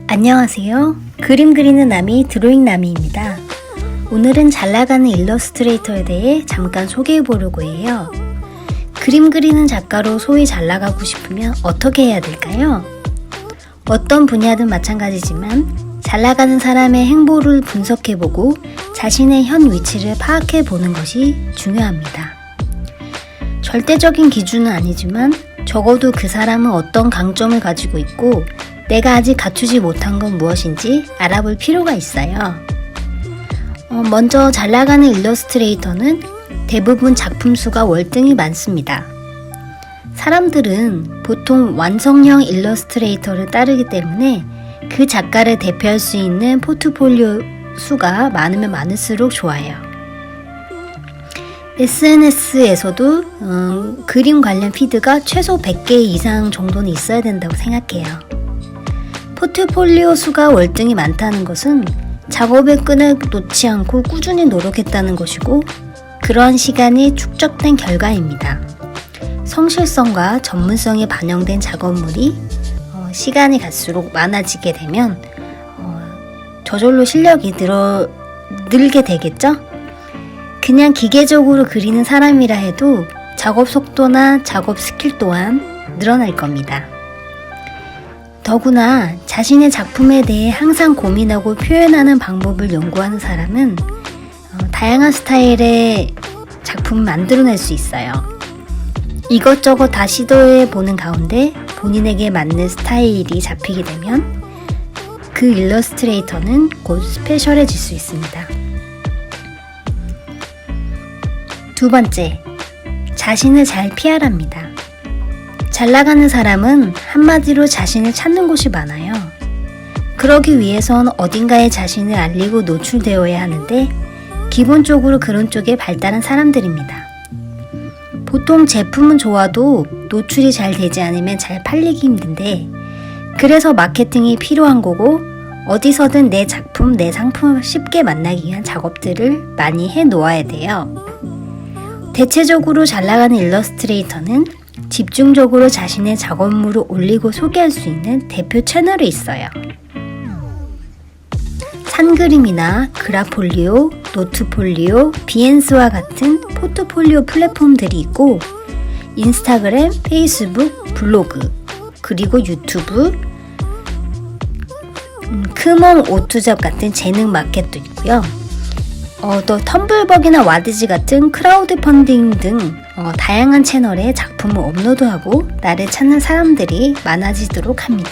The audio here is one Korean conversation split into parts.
안녕하세요. 그림 그리는 나미 드로잉 나미입니다. 오늘은 잘나가는 일러스트레이터에 대해 잠깐 소개해 보려고 해요. 그림 그리는 작가로 소위 잘나가고 싶으면 어떻게 해야 될까요? 어떤 분야든 마찬가지지만 잘나가는 사람의 행보를 분석해보고 자신의 현 위치를 파악해보는 것이 중요합니다. 절대적인 기준은 아니지만 적어도 그 사람은 어떤 강점을 가지고 있고 내가 아직 갖추지 못한 건 무엇인지 알아볼 필요가 있어요. 먼저 잘나가는 일러스트레이터는 대부분 작품 수가 월등히 많습니다. 사람들은 보통 완성형 일러스트레이터를 따르기 때문에 그 작가를 대표할 수 있는 포트폴리오 수가 많으면 많을수록 좋아요. SNS에서도 그림 관련 피드가 최소 100개 이상 정도는 있어야 된다고 생각해요. 포트폴리오 수가 월등히 많다는 것은 작업의 끈을 놓지 않고 꾸준히 노력했다는 것이고 그러한 시간이 축적된 결과입니다. 성실성과 전문성이 반영된 작업물이 시간이 갈수록 많아지게 되면 저절로 실력이 늘게 되겠죠? 그냥 기계적으로 그리는 사람이라 해도 작업 속도나 작업 스킬 또한 늘어날 겁니다. 더구나 자신의 작품에 대해 항상 고민하고 표현하는 방법을 연구하는 사람은 다양한 스타일의 작품을 만들어낼 수 있어요. 이것저것 다 시도해 보는 가운데 본인에게 맞는 스타일이 잡히게 되면 그 일러스트레이터는 곧 스페셜해질 수 있습니다. 두 번째, 자신을 잘 피하랍니다. 잘 나가는 사람은 한마디로 자신을 찾는 곳이 많아요. 그러기 위해선 어딘가에 자신을 알리고 노출되어야 하는데 기본적으로 그런 쪽에 발달한 사람들입니다. 보통 제품은 좋아도 노출이 잘 되지 않으면 잘 팔리기 힘든데 그래서 마케팅이 필요한 거고 어디서든 내 작품, 내 상품을 쉽게 만나기 위한 작업들을 많이 해 놓아야 돼요. 대체적으로 잘 나가는 일러스트레이터는 집중적으로 자신의 작업물을 올리고 소개할 수 있는 대표 채널이 있어요. 산그림이나 그라폴리오, 노트폴리오, 비엔스와 같은 포트폴리오 플랫폼들이 있고 인스타그램, 페이스북, 블로그, 그리고 유튜브, 크몬 오투잡 같은 재능 마켓도 있고요. 또 텀블벅이나 와드지 같은 크라우드 펀딩 등 다양한 채널에 작품을 업로드하고 나를 찾는 사람들이 많아지도록 합니다.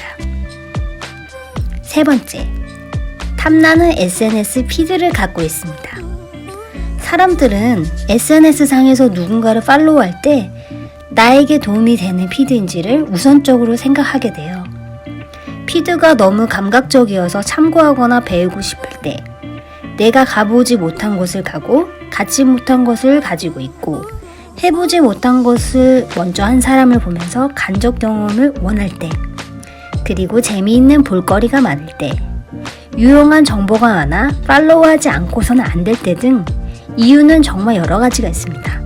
세 번째, 탐나는 SNS 피드를 갖고 있습니다. 사람들은 SNS상에서 누군가를 팔로우할 때 나에게 도움이 되는 피드인지를 우선적으로 생각하게 돼요. 피드가 너무 감각적이어서 참고하거나 배우고 싶을 때 내가 가보지 못한 곳을 가고 갖지 못한 것을 가지고 있고 해보지 못한 것을 먼저 한 사람을 보면서 간접 경험을 원할 때 그리고 재미있는 볼거리가 많을 때 유용한 정보가 많아 팔로우하지 않고서는 안 될 때 등 이유는 정말 여러 가지가 있습니다.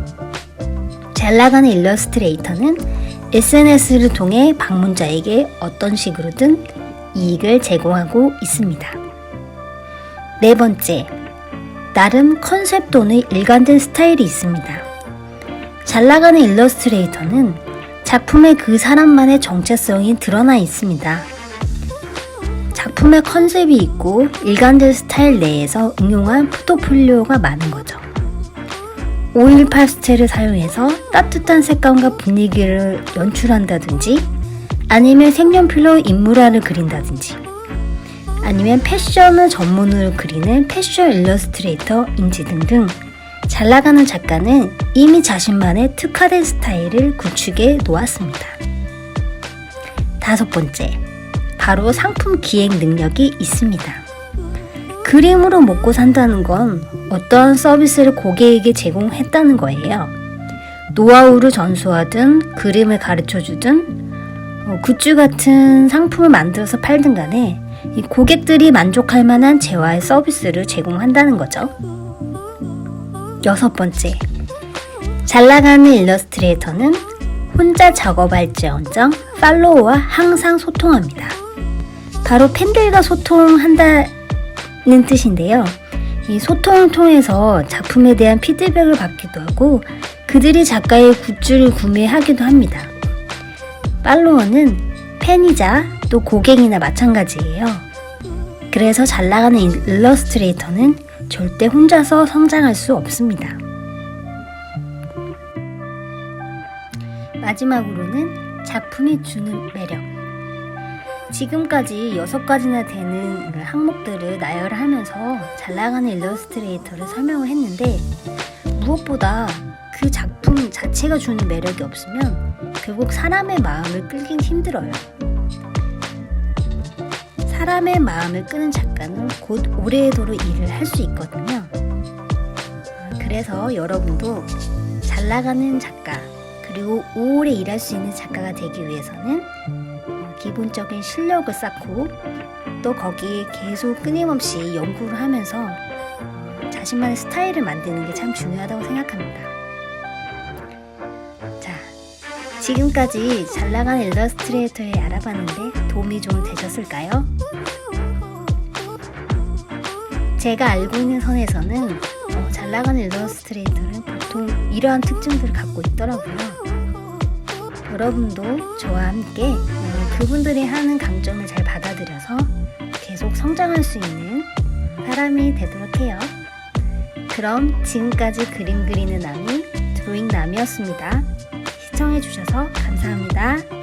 잘 나가는 일러스트레이터는 SNS를 통해 방문자에게 어떤 식으로든 이익을 제공하고 있습니다. 네 번째, 나름 컨셉 또는 일관된 스타일이 있습니다. 잘 나가는 일러스트레이터는 작품의 그 사람만의 정체성이 드러나 있습니다. 작품의 컨셉이 있고 일관된 스타일 내에서 응용한 포트폴리오가 많은 거죠. 오일 파스텔을 사용해서 따뜻한 색감과 분위기를 연출한다든지 아니면 색연필로 인물화를 그린다든지 아니면 패션을 전문으로 그리는 패션 일러스트레이터인지 등등 잘 나가는 작가는 이미 자신만의 특화된 스타일을 구축해 놓았습니다. 다섯 번째, 바로 상품 기획 능력이 있습니다. 그림으로 먹고 산다는 건 어떠한 서비스를 고객에게 제공했다는 거예요. 노하우를 전수하든 그림을 가르쳐주든 굿즈 같은 상품을 만들어서 팔든 간에 이 고객들이 만족할 만한 재화의 서비스를 제공한다는 거죠. 여섯 번째, 잘 나가는 일러스트레이터는 혼자 작업할지언정 팔로워와 항상 소통합니다. 바로 팬들과 소통한다는 뜻인데요. 이 소통을 통해서 작품에 대한 피드백을 받기도 하고 그들이 작가의 굿즈를 구매하기도 합니다. 팔로워는 팬이자 또 고객이나 마찬가지예요. 그래서 잘 나가는 일러스트레이터는 절대 혼자서 성장할 수 없습니다. 마지막으로는 작품이 주는 매력. 지금까지 6가지나 되는 항목들을 나열하면서 잘 나가는 일러스트레이터를 설명을 했는데 무엇보다 그 작품 자체가 주는 매력이 없으면 결국 사람의 마음을 끌긴 힘들어요. 사람의 마음을 끄는 작가는 곧 오래도록 일을 할 수 있거든요. 그래서 여러분도 잘 나가는 작가 그리고 오래 일할 수 있는 작가가 되기 위해서는 기본적인 실력을 쌓고 또 거기에 계속 끊임없이 연구를 하면서 자신만의 스타일을 만드는 게 참 중요하다고 생각합니다. 자, 지금까지 잘 나가는 일러스트레이터에 알아봤는데 도움이 좀 되셨을까요? 제가 알고 있는 선에서는 잘 나가는 일러스트레이터는 보통 이러한 특징들을 갖고 있더라고요. 여러분도 저와 함께 그분들이 하는 강점을 잘 받아들여서 계속 성장할 수 있는 사람이 되도록 해요. 그럼 지금까지 그림 그리는 남이 드로잉남이었습니다. 시청해주셔서 감사합니다.